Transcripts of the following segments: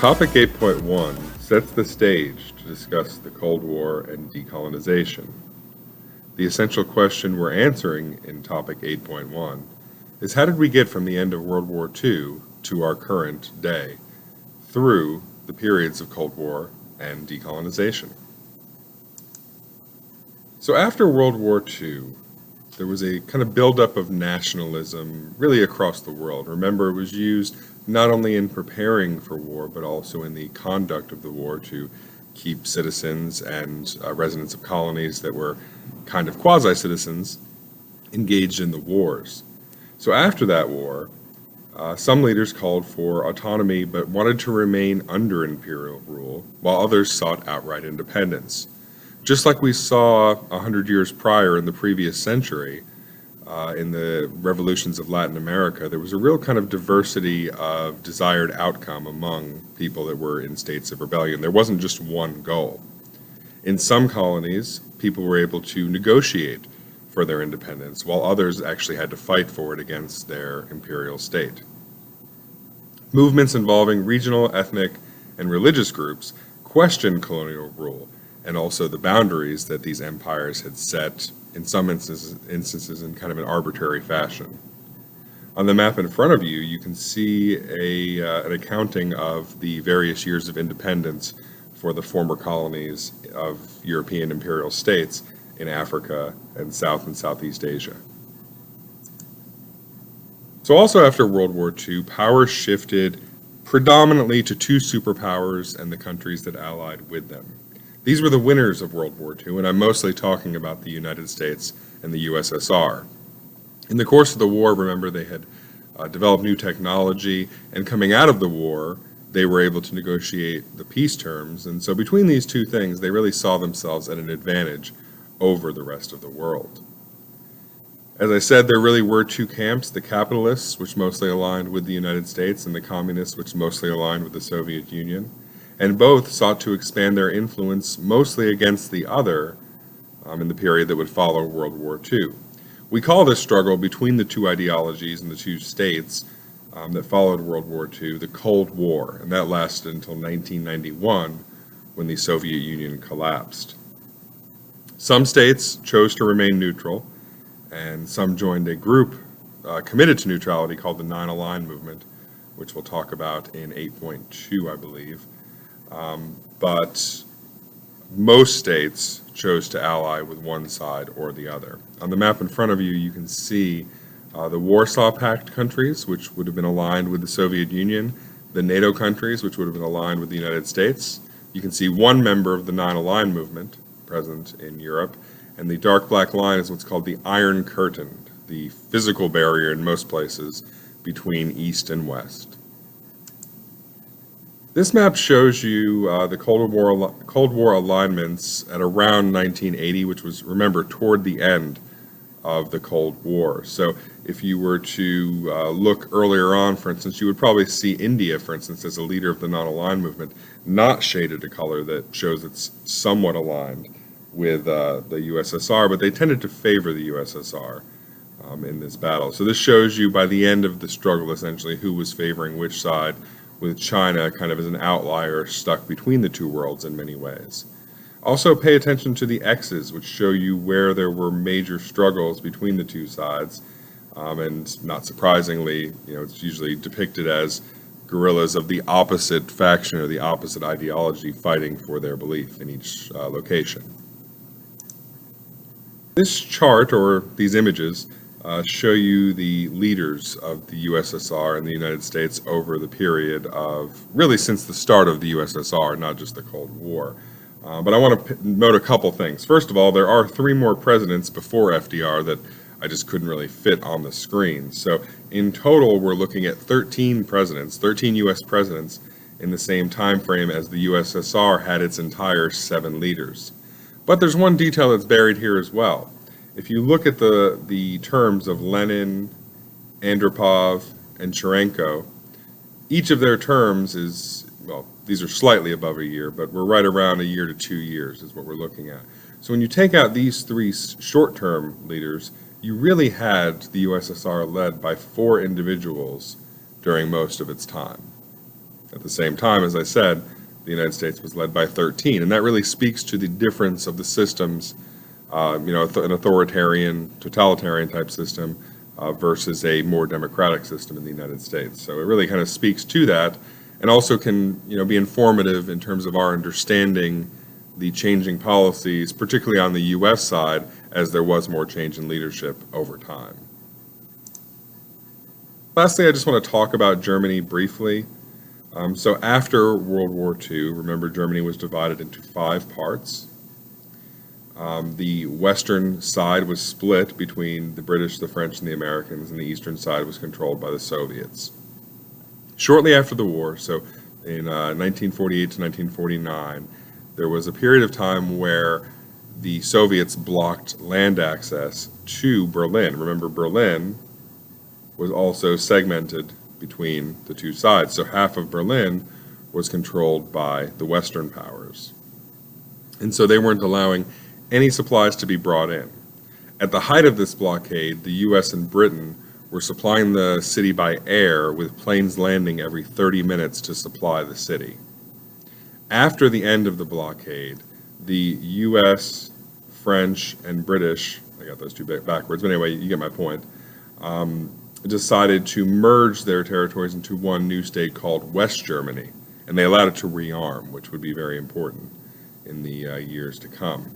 Topic 8.1 sets the stage to discuss the Cold War and decolonization. The essential question we're answering in Topic 8.1 is how did we get from the end of World War II to our current day through the periods of Cold War and decolonization? So after World War II, there was a kind of buildup of nationalism really across the world. Remember, it was used not only in preparing for war, but also in the conduct of the war to keep citizens and residents of colonies that were kind of quasi-citizens engaged in the wars. So after that war, some leaders called for autonomy but wanted to remain under imperial rule, while others sought outright independence. Just like we saw 100 years prior in the previous century, in the revolutions of Latin America, there was a real kind of diversity of desired outcome among people that were in states of rebellion. There wasn't just one goal. In some colonies, people were able to negotiate for their independence, while others actually had to fight for it against their imperial state. Movements involving regional, ethnic, and religious groups questioned colonial rule and also the boundaries that these empires had set, in some instances in kind of an arbitrary fashion. On the map in front of you, you can see an accounting of the various years of independence for the former colonies of European imperial states in Africa and South and Southeast Asia. So also after World War II, power shifted predominantly to two superpowers and the countries that allied with them. These were the winners of World War II, and I'm mostly talking about the United States and the USSR. In the course of the war, remember, they had developed new technology, and coming out of the war, they were able to negotiate the peace terms, and so between these two things, they really saw themselves at an advantage over the rest of the world. As I said, there really were two camps, the capitalists, which mostly aligned with the United States, and the communists, which mostly aligned with the Soviet Union. And both sought to expand their influence mostly against the other in the period that would follow World War II. We call this struggle between the two ideologies and the two states that followed World War II the Cold War, and that lasted until 1991 when the Soviet Union collapsed. Some states chose to remain neutral, and some joined a group committed to neutrality called the Non-Aligned Movement, which we'll talk about in 8.2, I believe. But most states chose to ally with one side or the other. On the map in front of you, you can see the Warsaw Pact countries, which would have been aligned with the Soviet Union, the NATO countries, which would have been aligned with the United States. You can see one member of the Non-Aligned Movement present in Europe, and the dark black line is what's called the Iron Curtain, the physical barrier in most places between East and West. This map shows you the Cold War alignments at around 1980, which was, remember, toward the end of the Cold War. So if you were to look earlier on, for instance, you would probably see India, for instance, as a leader of the Non-Aligned Movement, not shaded a color that shows it's somewhat aligned with the USSR, but they tended to favor the USSR in this battle. So this shows you by the end of the struggle, essentially, who was favoring which side, with China kind of as an outlier stuck between the two worlds in many ways. Also pay attention to the X's, which show you where there were major struggles between the two sides, and not surprisingly, it's usually depicted as guerrillas of the opposite faction or the opposite ideology fighting for their belief in each location. This chart, or these images, show you the leaders of the USSR and the United States over the period of, really since the start of the USSR, not just the Cold War. But I want to note a couple things. First of all, there are 3 more presidents before FDR that I just couldn't really fit on the screen. So in total, we're looking at 13 presidents, 13 U.S. presidents in the same time frame as the USSR had its entire 7 leaders. But there's one detail that's buried here as well. If you look at the terms of Lenin, Andropov, and Cherenko, each of their terms is, well, these are slightly above a year, but we're right around a year to 2 years is what we're looking at. So when you take out these 3 short-term leaders, you really had the USSR led by 4 individuals during most of its time. At the same time, as I said, the United States was led by 13, and that really speaks to the difference of the systems, an authoritarian, totalitarian type system versus a more democratic system in the United States. So it really kind of speaks to that, and also can be informative in terms of our understanding the changing policies, particularly on the U.S. side, as there was more change in leadership over time. Lastly, I just want to talk about Germany briefly. So after World War II, remember Germany was divided into 5 parts. The western side was split between the British, the French, and the Americans, and the eastern side was controlled by the Soviets. Shortly after the war, so in 1948 to 1949, there was a period of time where the Soviets blocked land access to Berlin. Remember, Berlin was also segmented between the two sides, so half of Berlin was controlled by the Western powers. And so they weren't allowing any supplies to be brought in. At the height of this blockade, the US and Britain were supplying the city by air, with planes landing every 30 minutes to supply the city. After the end of the blockade, the US, French, and British, I got those two backwards, but anyway, you get my point, decided to merge their territories into one new state called West Germany, and they allowed it to rearm, which would be very important in the years to come.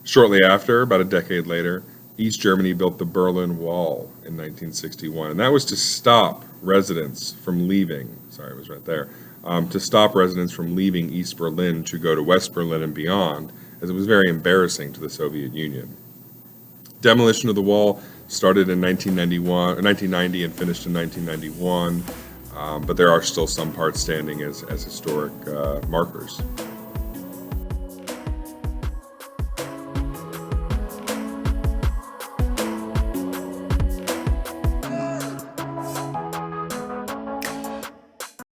Shortly after, about a decade later, East Germany built the Berlin Wall in 1961, and that was to stop residents from leaving, to stop residents from leaving East Berlin to go to West Berlin and beyond, as it was very embarrassing to the Soviet Union. Demolition of the wall started in 1990 and finished in 1991, but there are still some parts standing as historic markers.